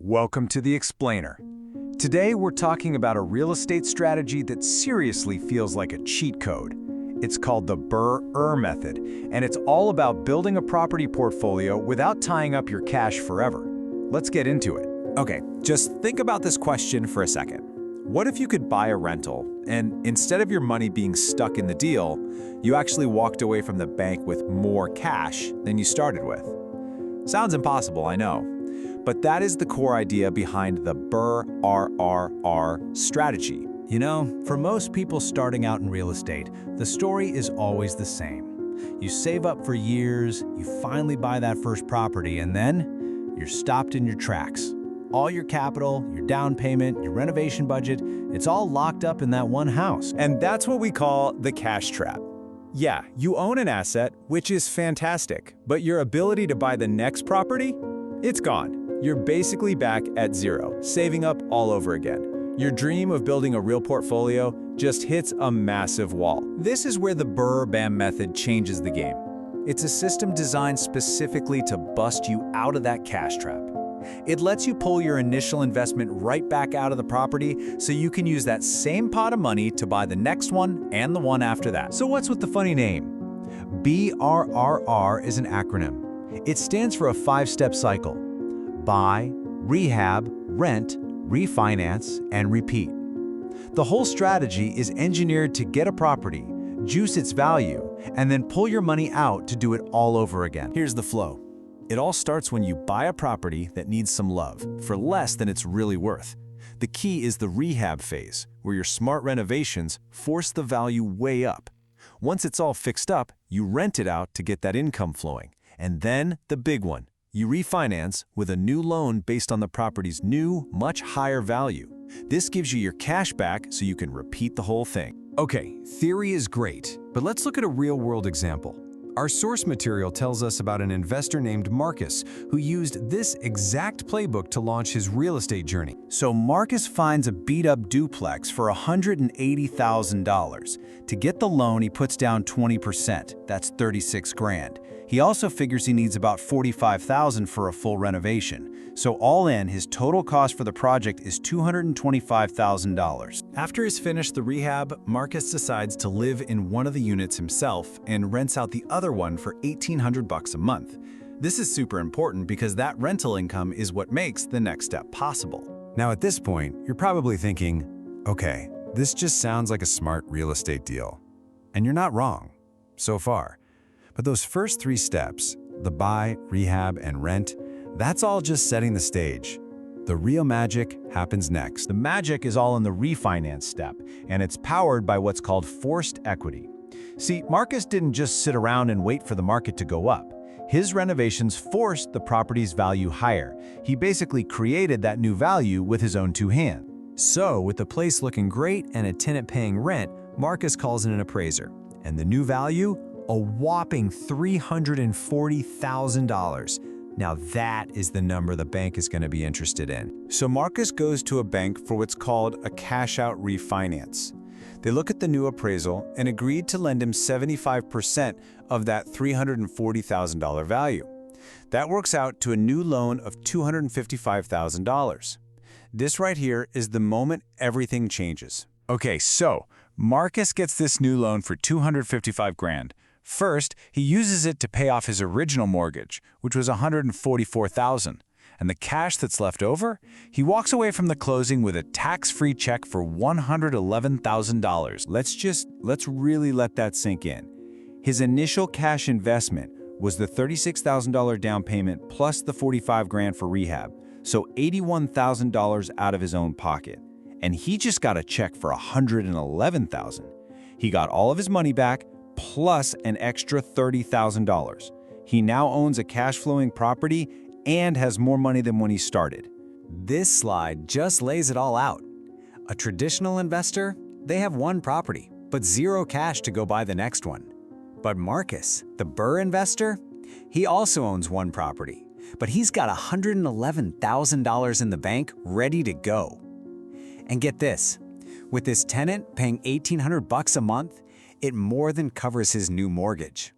Welcome to The Explainer. Today we're talking about a real estate strategy that seriously feels like a cheat code. It's called the BRRRR method, and it's all about building a property portfolio without tying up your cash forever. Let's get into it. Okay, just think about this question for a second. What if you could buy a rental, and instead of your money being stuck in the deal, you actually walked away from the bank with more cash than you started with? Sounds impossible, I know. But that is the core idea behind the BRRRR strategy. You know, for most people starting out in real estate, the story is always the same. You save up for years, you finally buy that first property, and then you're stopped in your tracks. All your capital, your down payment, your renovation budget, it's all locked up in that one house. And that's what we call the cash trap. Yeah, you own an asset, which is fantastic, but your ability to buy the next property? It's gone. You're basically back at zero, saving up all over again. Your dream of building a real portfolio just hits a massive wall. This is where the BRRRR method changes the game. It's a system designed specifically to bust you out of that cash trap. It lets you pull your initial investment right back out of the property so you can use that same pot of money to buy the next one and the one after that. So what's with the funny name? BRRRR is an acronym. It stands for a 5-step cycle: buy, rehab, rent, refinance, and repeat. The whole strategy is engineered to get a property, juice its value, and then pull your money out to do it all over again. Here's the flow. It all starts when you buy a property that needs some love for less than it's really worth. The key is the rehab phase, where your smart renovations force the value way up. Once it's all fixed up, you rent it out to get that income flowing. And then the big one, you refinance with a new loan based on the property's new, much higher value. This gives you your cash back so you can repeat the whole thing. Okay, theory is great, but let's look at a real-world example. Our source material tells us about an investor named Marcus who used this exact playbook to launch his real estate journey. So Marcus finds a beat-up duplex for $180,000. To get the loan, he puts down 20%. That's 36 grand. He also figures he needs about 45,000 for a full renovation. So all in, his total cost for the project is $225,000. After he's finished the rehab, Marcus decides to live in one of the units himself and rents out the other one for $1,800 a month. This is super important because that rental income is what makes the next step possible. Now at this point, you're probably thinking, okay, this just sounds like a smart real estate deal. And you're not wrong, so far. But those first 3 steps, the buy, rehab, and rent, that's all just setting the stage. The real magic happens next. The magic is all in the refinance step, and it's powered by what's called forced equity. See, Marcus didn't just sit around and wait for the market to go up. His renovations forced the property's value higher. He basically created that new value with his own 2 hands. So, with the place looking great and a tenant paying rent, Marcus calls in an appraiser. And the new value? A whopping $340,000. Now that is the number the bank is going to be interested in. So Marcus goes to a bank for what's called a cash-out refinance. They look at the new appraisal and agreed to lend him 75% of that $340,000 value. That works out to a new loan of $255,000. This right here is the moment everything changes. Okay, so Marcus gets this new loan for $255 grand. First, he uses it to pay off his original mortgage, which was $144,000. And the cash that's left over, he walks away from the closing with a tax-free check for $111,000. Let's really let that sink in. His initial cash investment was the $36,000 down payment plus the $45 grand for rehab, so $81,000 out of his own pocket. And he just got a check for $111,000. He got all of his money back, plus an extra $30,000. He now owns a cash-flowing property and has more money than when he started. This slide just lays it all out. A traditional investor, they have one property, but zero cash to go buy the next one. But Marcus, the BRRRR investor, he also owns one property, but he's got $111,000 in the bank ready to go. And get this, with this tenant paying $1,800 a month, it more than covers his new mortgage.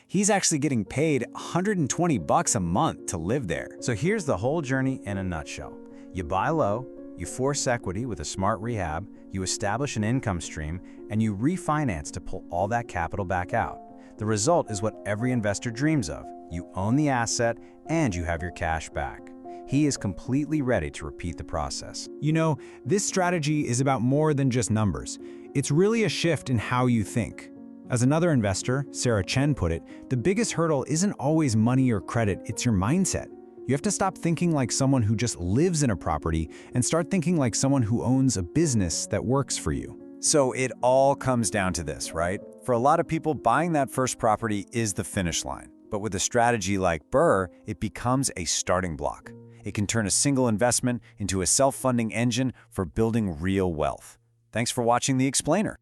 He's actually getting paid $120 a month to live there. So here's the whole journey in a nutshell. You buy low, you force equity with a smart rehab, you establish an income stream, and you refinance to pull all that capital back out. The result is what every investor dreams of. You own the asset and you have your cash back. He is completely ready to repeat the process. You know, this strategy is about more than just numbers. It's really a shift in how you think. As another investor, Sarah Chen, put it, the biggest hurdle isn't always money or credit, it's your mindset. You have to stop thinking like someone who just lives in a property and start thinking like someone who owns a business that works for you. So it all comes down to this, right? For a lot of people, buying that first property is the finish line. But with a strategy like BRRRR, it becomes a starting block. It can turn a single investment into a self-funding engine for building real wealth. Thanks for watching The Explainer.